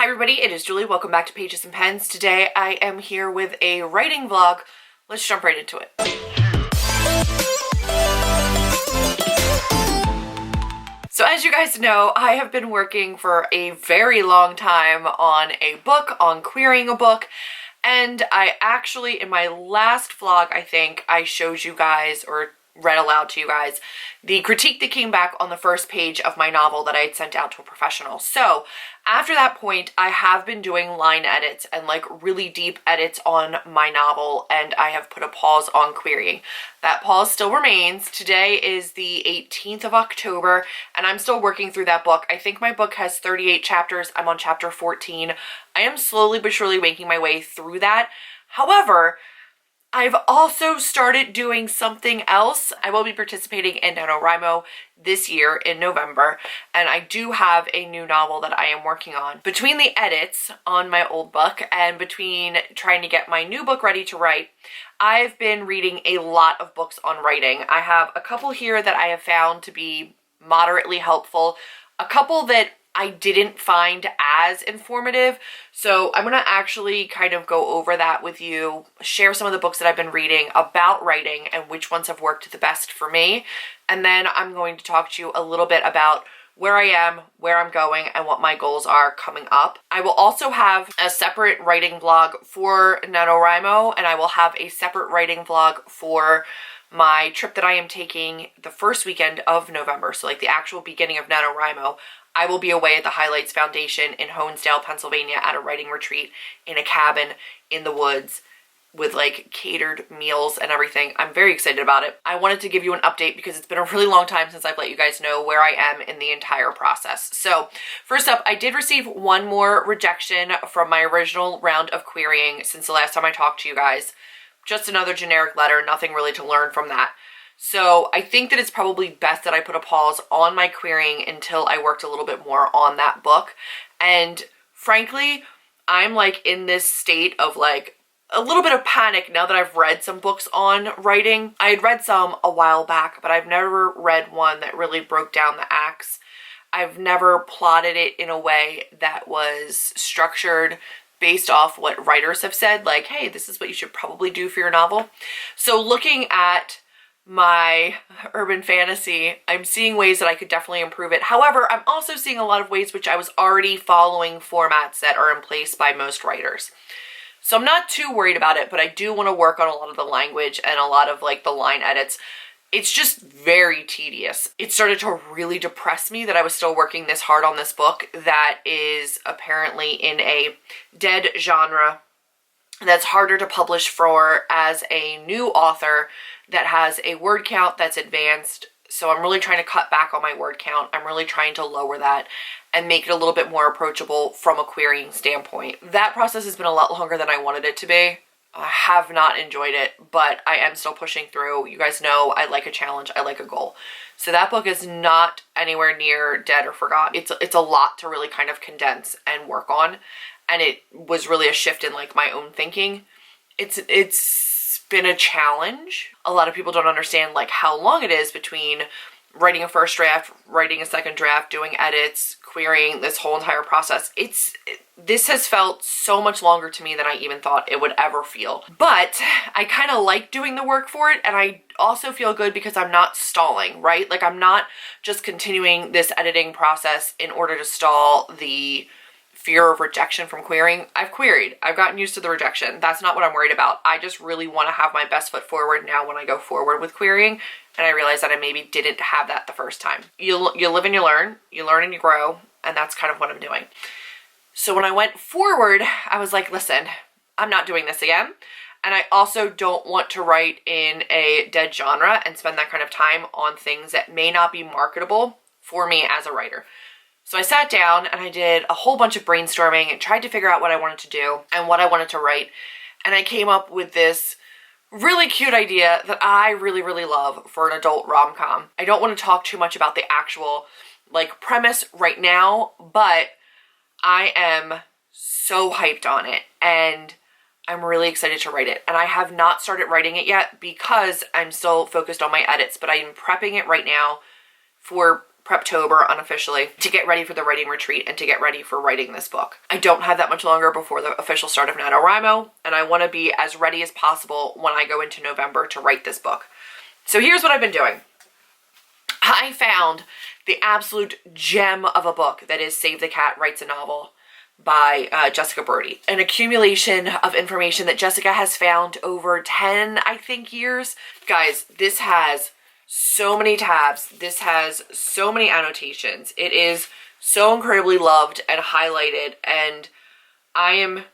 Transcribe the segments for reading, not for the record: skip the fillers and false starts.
Hi everybody, it is Julie. Welcome back to Pages and Pens. Today I am here with a writing vlog. Let's jump right into it. So as you guys know, I have been working for a very long time on a book, on querying a book, and I actually, in my last vlog, I think I showed you guys, or read aloud to you guys, the critique that came back on the first page of my novel that I had sent out to a professional. So after that point, I have been doing line edits and like really deep edits on my novel, and I have put a pause on querying. That pause still remains. Today is the 18th of October, and I'm still working through that book. I think my book has 38 chapters. I'm on chapter 14. I am slowly but surely making my way through that. However, I've also started doing something else. I will be participating in NaNoWriMo this year in November, and I do have a new novel that I am working on. Between the edits on my old book and between trying to get my new book ready to write, I've been reading a lot of books on writing. I have a couple here that I have found to be moderately helpful, a couple that I didn't find as informative. So I'm going to actually kind of go over that with you, share some of the books that I've been reading about writing and which ones have worked the best for me. And then I'm going to talk to you a little bit about where I am, where I'm going, and what my goals are coming up. I will also have a separate writing vlog for NaNoWriMo, and I will have a separate writing vlog for my trip that I am taking the first weekend of November. So like the actual beginning of NaNoWriMo. I will be away at the Highlights Foundation in Honesdale, Pennsylvania at a writing retreat in a cabin in the woods with like catered meals and everything. I'm very excited about it. I wanted to give you an update because it's been a really long time since I've let you guys know where I am in the entire process. So first up, I did receive one more rejection from my original round of querying since the last time I talked to you guys. Just another generic letter, nothing really to learn from that. So I think that it's probably best that I put a pause on my querying until I worked a little bit more on that book. And frankly, I'm like in this state of like a little bit of panic now that I've read some books on writing. I had read some a while back, but I've never read one that really broke down the acts. I've never plotted it in a way that was structured based off what writers have said, like, hey, this is what you should probably do for your novel. So looking at my urban fantasy, I'm seeing ways that I could definitely improve it. However, I'm also seeing a lot of ways which I was already following formats that are in place by most writers. So I'm not too worried about it, but I do want to work on a lot of the language and a lot of like the line edits. It's just very tedious. It started to really depress me that I was still working this hard on this book that is apparently in a dead genre that's harder to publish for as a new author that has a word count that's advanced. So I'm really trying to cut back on my word count. I'm really trying to lower that and make it a little bit more approachable from a querying standpoint. That process has been a lot longer than I wanted it to be. I have not enjoyed it, but I am still pushing through. You guys know I like a challenge, I like a goal. So that book is not anywhere near dead or forgotten. It's a lot to really kind of condense and work on. And it was really a shift in like my own thinking. It's been a challenge. A lot of people don't understand like how long it is between writing a first draft, writing a second draft, doing edits, querying, this whole entire process. This has felt so much longer to me than I even thought it would ever feel. But I kind of like doing the work for it, and I also feel good because I'm not stalling, right? Like I'm not just continuing this editing process in order to stall the fear of rejection from querying. I've queried. I've gotten used to the rejection. That's not what I'm worried about. I just really want to have my best foot forward now when I go forward with querying, and I realize that I maybe didn't have that the first time. You live and you learn and you grow, and that's kind of what I'm doing. So when I went forward, I was like, listen, I'm not doing this again. And I also don't want to write in a dead genre and spend that kind of time on things that may not be marketable for me as a writer. So I sat down and I did a whole bunch of brainstorming and tried to figure out what I wanted to do and what I wanted to write. And I came up with this really cute idea that I really, really love for an adult rom-com. I don't want to talk too much about the actual like premise right now, but I am so hyped on it and I'm really excited to write it. And I have not started writing it yet because I'm still focused on my edits, but I am prepping it right now for Preptober unofficially, to get ready for the writing retreat and to get ready for writing this book. I don't have that much longer before the official start of NaNoWriMo, and I want to be as ready as possible when I go into November to write this book. So here's what I've been doing. I found the absolute gem of a book that is Save the Cat Writes a Novel by Jessica Brody. An accumulation of information that Jessica has found over 10, I think, years. Guys, this has so many tabs. This has so many annotations. It is so incredibly loved and highlighted, and I am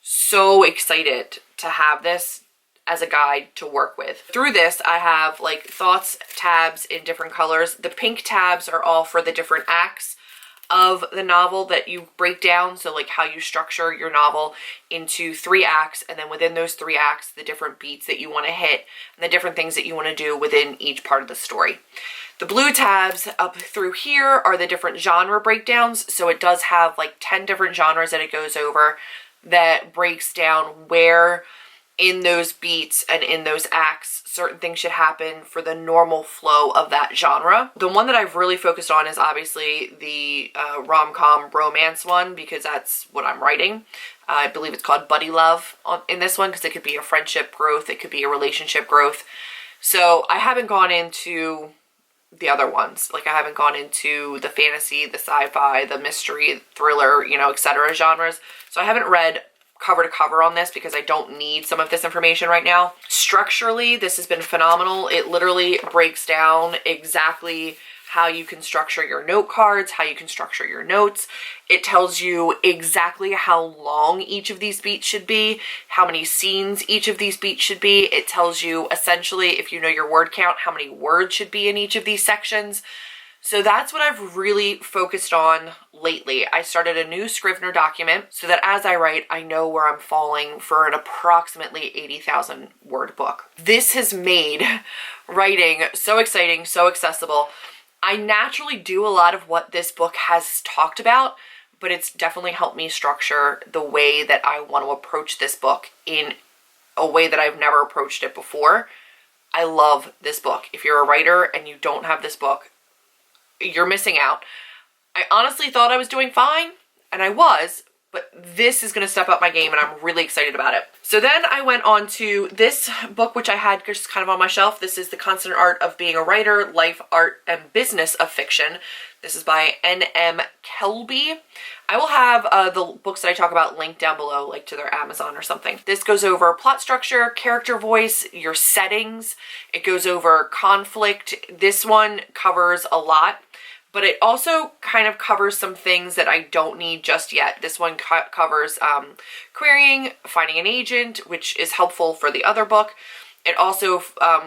so excited to have this as a guide to work with. Through this, I have like thoughts tabs in different colors. The pink tabs are all for the different acts of the novel that you break down. So like how you structure your novel into 3 acts, and then within those 3 acts, the different beats that you want to hit and the different things that you want to do within each part of the story. The blue tabs up through here are the different genre breakdowns. So it does have like 10 different genres that it goes over that breaks down where in those beats and in those acts certain things should happen for the normal flow of that genre. The one that I've really focused on is obviously the rom-com romance one, because that's what I'm writing. I believe it's called Buddy Love in this one, because it could be a friendship growth, it could be a relationship growth. So I haven't gone into the other ones. Like I haven't gone into the fantasy, the sci-fi, the mystery, thriller, you know, etc. genres. So I haven't read cover to cover on this because I don't need some of this information right now. Structurally, this has been phenomenal. It literally breaks down exactly how you can structure your note cards, how you can structure your notes. It tells you exactly how long each of these beats should be, how many scenes each of these beats should be. It tells you essentially, if you know your word count, how many words should be in each of these sections. So that's what I've really focused on lately. I started a new Scrivener document so that as I write, I know where I'm falling for an approximately 80,000 word book. This has made writing so exciting, so accessible. I naturally do a lot of what this book has talked about, but it's definitely helped me structure the way that I want to approach this book in a way that I've never approached it before. I love this book. If you're a writer and you don't have this book, you're missing out. I honestly thought I was doing fine, and I was, but this is going to step up my game, and I'm really excited about it. So then I went on to this book, which I had just kind of on my shelf. This is The Constant Art of Being a Writer, Life, Art, and Business of Fiction. This is by N.M. Kelby. I will have the books that I talk about linked down below, like to their Amazon or something. This goes over plot structure, character voice, your settings. It goes over conflict. This one covers a lot, but it also kind of covers some things that I don't need just yet. This one covers querying, finding an agent, which is helpful for the other book. It also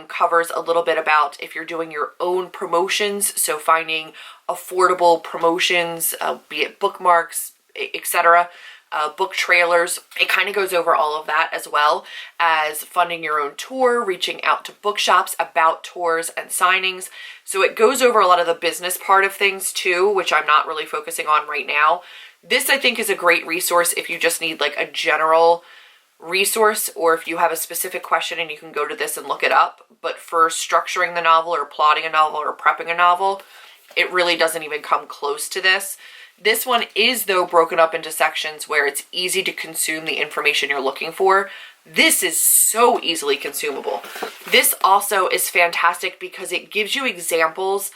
covers a little bit about if you're doing your own promotions, so finding affordable promotions, be it bookmarks, etc., book trailers. It kind of goes over all of that, as well as funding your own tour, reaching out to bookshops about tours and signings. So it goes over a lot of the business part of things too, which I'm not really focusing on right now. This, I think, is a great resource if you just need like a general resource, or if you have a specific question and you can go to this and look it up. But for structuring the novel or plotting a novel or prepping a novel, it really doesn't even come close to this. This one is, though, broken up into sections where it's easy to consume the information you're looking for. This is so easily consumable. This also is fantastic because it gives you examples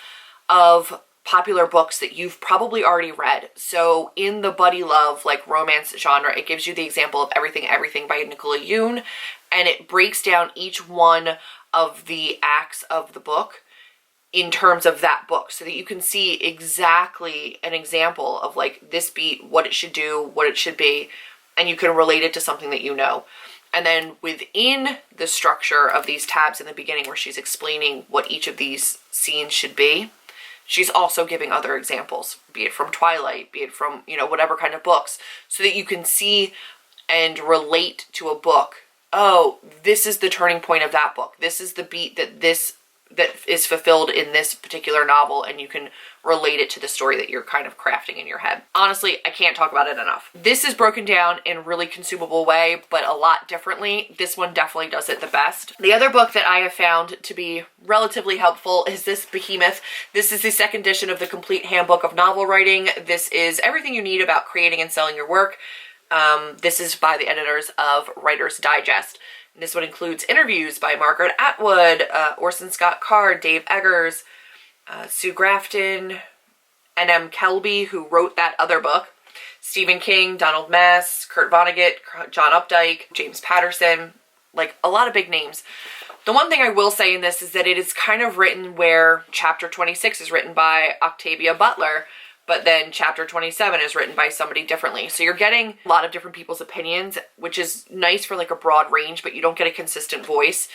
of popular books that you've probably already read. So in the buddy love, like romance genre, it gives you the example of Everything by Nicola Yoon, and it breaks down each one of the acts of the book in terms of that book, so that you can see exactly an example of like this beat, what it should do, what it should be, and you can relate it to something that you know. And then within the structure of these tabs in the beginning where she's explaining what each of these scenes should be, she's also giving other examples, be it from Twilight, be it from, you know, whatever kind of books, so that you can see and relate to a book. Oh, this is the turning point of that book. This is the beat that this that is fulfilled in this particular novel, and you can relate it to the story that you're kind of crafting in your head. Honestly, I can't talk about it enough. This is broken down in a really consumable way, but a lot differently. This one definitely does it the best. The other book that I have found to be relatively helpful is this behemoth. This is the second edition of the Complete Handbook of Novel Writing. This is everything you need about creating and selling your work. This is by the editors of Writer's Digest. This one includes interviews by Margaret Atwood, Orson Scott Card, Dave Eggers, Sue Grafton, N.M. Kelby, who wrote that other book, Stephen King, Donald Mess, Kurt Vonnegut, John Updike, James Patterson, like a lot of big names. The one thing I will say in this is that it is kind of written where chapter 26 is written by Octavia Butler, but then chapter 27 is written by somebody differently. So you're getting a lot of different people's opinions, which is nice for like a broad range, but you don't get a consistent voice.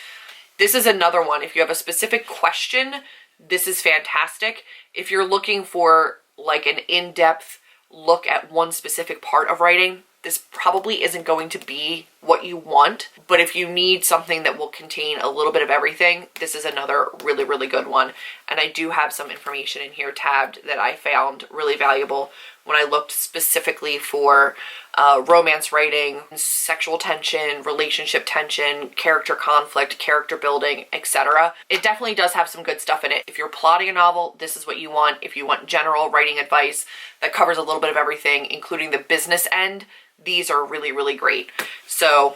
This is another one. If you have a specific question, this is fantastic. If you're looking for like an in-depth look at one specific part of writing, this probably isn't going to be what you want. But if you need something that will contain a little bit of everything, this is another really, really good one. And I do have some information in here tabbed that I found really valuable when I looked specifically for romance writing, sexual tension, relationship tension, character conflict, character building, etc. It definitely does have some good stuff in it. If you're plotting a novel, this is what you want. If you want general writing advice that covers a little bit of everything, including the business end, these are really, really great. So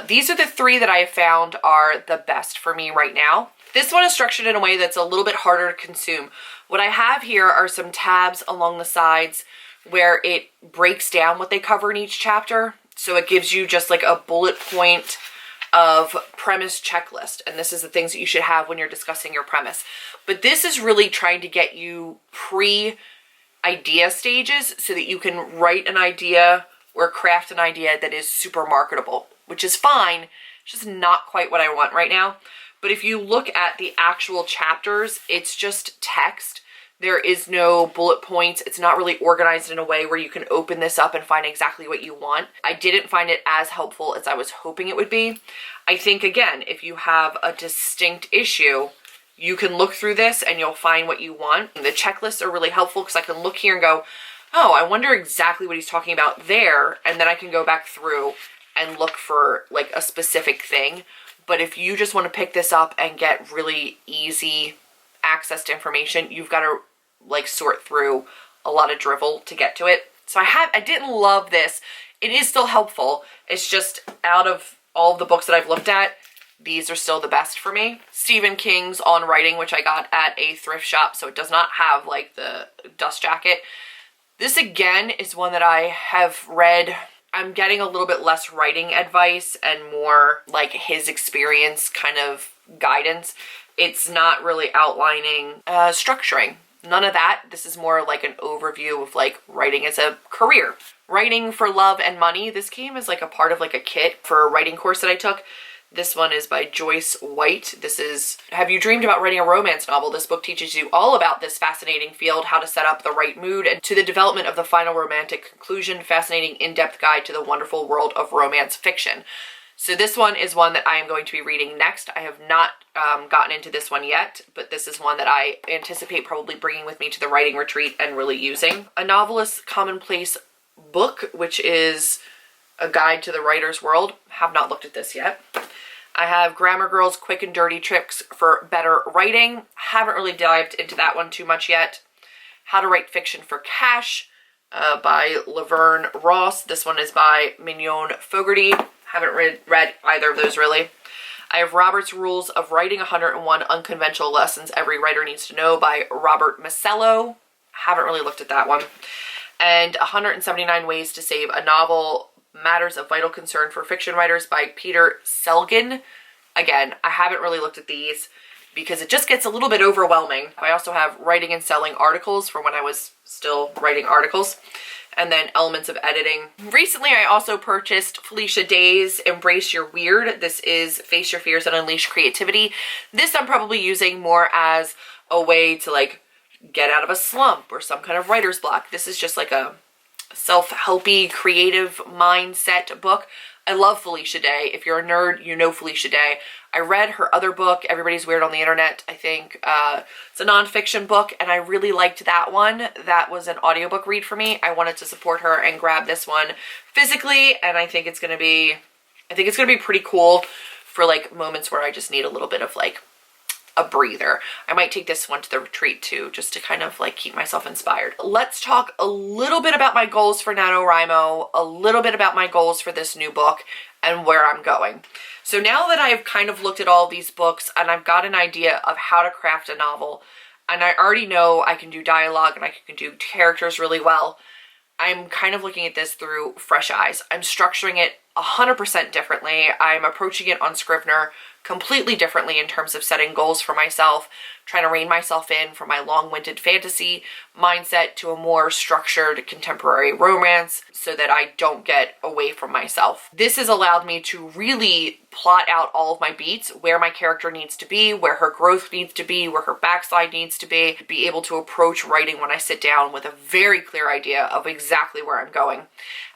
these are the three that I have found are the best for me right now. This one is structured in a way that's a little bit harder to consume. What I have here are some tabs along the sides where it breaks down what they cover in each chapter. So it gives you just like a bullet point of premise checklist. And this is the things that you should have when you're discussing your premise. But this is really trying to get you pre-idea stages so that you can write an idea or craft an idea that is super marketable, which is fine. It's just not quite what I want right now. But if you look at the actual chapters, it's just text. There is no bullet points. It's not really organized in a way where you can open this up and find exactly what you want. I didn't find it as helpful as I was hoping it would be. I think, again, if you have a distinct issue, you can look through this and you'll find what you want. And the checklists are really helpful because I can look here and go, oh, I wonder exactly what he's talking about there. And then I can go back through and look for like a specific thing. But if you just want to pick this up and get really easy access to information, you've got to like sort through a lot of drivel to get to it. So I didn't love this. It is still helpful. It's just out of all of the books that I've looked at, these are still the best for me. Stephen King's On Writing, which I got at a thrift shop, so it does not have like the dust jacket. This again is one that I have read. I'm getting a little bit less writing advice and more like his experience kind of guidance. It's not really outlining structuring. None of that. This is more like an overview of like writing as a career. Writing for Love and Money. This came as like a part of like a kit for a writing course that I took. This one is by Joyce White. This is Have You Dreamed About Writing a Romance Novel? This book teaches you all about this fascinating field, how to set up the right mood, and to the development of the final romantic conclusion. Fascinating in-depth guide to the wonderful world of romance fiction. So this one is one that I am going to be reading next. I have not gotten into this one yet, but this is one that I anticipate probably bringing with me to the writing retreat and really using. A Novelist's Commonplace book, which is a guide to the writer's world. Have not looked at this yet. I have Grammar Girl's Quick and Dirty Tricks for Better Writing. Haven't really dived into that one too much yet. How to Write Fiction for Cash by Laverne Ross. This one is by Mignon Fogarty. Haven't read either of those really. I have Robert's Rules of Writing, 101 Unconventional Lessons Every Writer Needs to Know by Robert Masello. Haven't really looked at that one. And 179 Ways to Save a Novel, Matters of Vital Concern for Fiction Writers by Peter Selgin. Again, I haven't really looked at these because it just gets a little bit overwhelming. I also have Writing and Selling Articles from when I was still writing articles. And then Elements of Editing. Recently, I also purchased Felicia Day's Embrace Your Weird. This is Face Your Fears and Unleash Creativity. This I'm probably using more as a way to like get out of a slump or some kind of writer's block. This is just like a self-helpy, creative mindset book. I love Felicia Day. If you're a nerd, you know Felicia Day. I read her other book, Everybody's Weird on the Internet, I think. It's a nonfiction book, and I really liked that one. That was an audiobook read for me. I wanted to support her and grab this one physically, and I think it's gonna be pretty cool for like moments where I just need a little bit of like a breather. I might take this one to the retreat too, just to kind of like keep myself inspired. Let's talk a little bit about my goals for NaNoWriMo, a little bit about my goals for this new book, and where I'm going. So now that I've kind of looked at all these books and I've got an idea of how to craft a novel, and I already know I can do dialogue and I can do characters really well, I'm kind of looking at this through fresh eyes. I'm structuring it 100% differently. I'm approaching it on Scrivener completely differently in terms of setting goals for myself, trying to rein myself in from my long-winded fantasy mindset to a more structured contemporary romance so that I don't get away from myself. This has allowed me to really plot out all of my beats, where my character needs to be, where her growth needs to be, where her backslide needs to be able to approach writing when I sit down with a very clear idea of exactly where I'm going.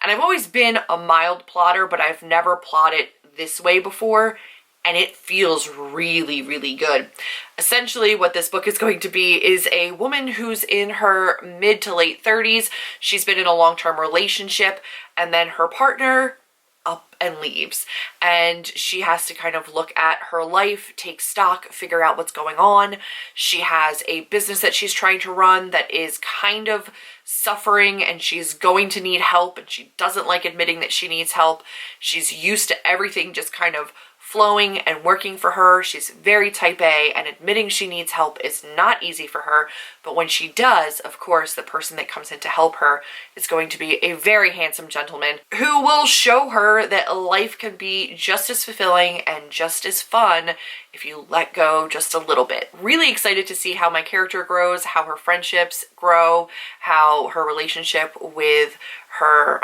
And I've always been a mild plotter, but I've never plotted this way before, and it feels really, really good. Essentially, what this book is going to be is a woman who's in her mid to late 30s. She's been in a long-term relationship, and then her partner up and leaves. And she has to kind of look at her life, take stock, figure out what's going on. She has a business that she's trying to run that is kind of suffering, and she's going to need help, and she doesn't like admitting that she needs help. She's used to everything just kind of flowing and working for her. She's very type A, and admitting she needs help is not easy for her. But when she does, of course, the person that comes in to help her is going to be a very handsome gentleman who will show her that life can be just as fulfilling and just as fun if you let go just a little bit. Really excited to see how my character grows, how her friendships grow, how her relationship with her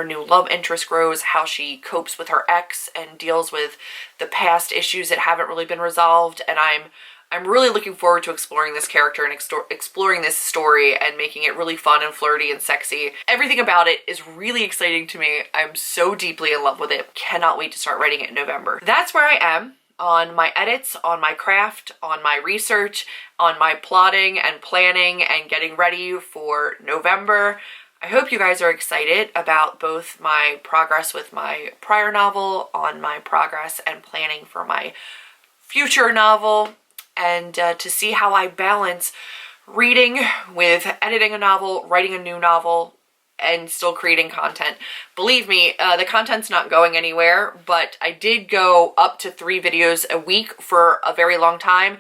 new love interest grows, how she copes with her ex and deals with the past issues that haven't really been resolved. And I'm really looking forward to exploring this character and exploring this story and making it really fun and flirty and sexy. Everything about it is really exciting to me. I'm so deeply in love with it. Cannot wait to start writing it in November. That's where I am on my edits, on my craft, on my research, on my plotting and planning and getting ready for November. I hope you guys are excited about both my progress with my prior novel, on my progress and planning for my future novel, and to see how I balance reading with editing a novel, writing a new novel, and still creating content. Believe me, the content's not going anywhere, but I did go up to 3 videos a week for a very long time.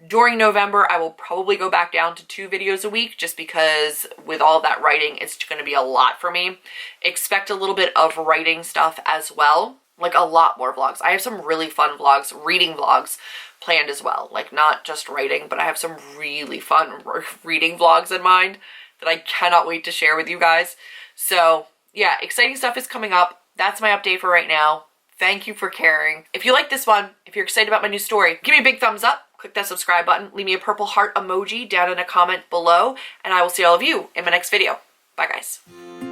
During November, I will probably go back down to 2 videos a week, just because with all that writing, it's going to be a lot for me. Expect a little bit of writing stuff as well, like a lot more vlogs. I have some really fun vlogs, reading vlogs planned as well. Like not just writing, but I have some really fun reading vlogs in mind that I cannot wait to share with you guys. So yeah, exciting stuff is coming up. That's my update for right now. Thank you for caring. If you like this one, if you're excited about my new story, give me a big thumbs up. Click that subscribe button, leave me a purple heart emoji down in a comment below, and I will see all of you in my next video. Bye guys.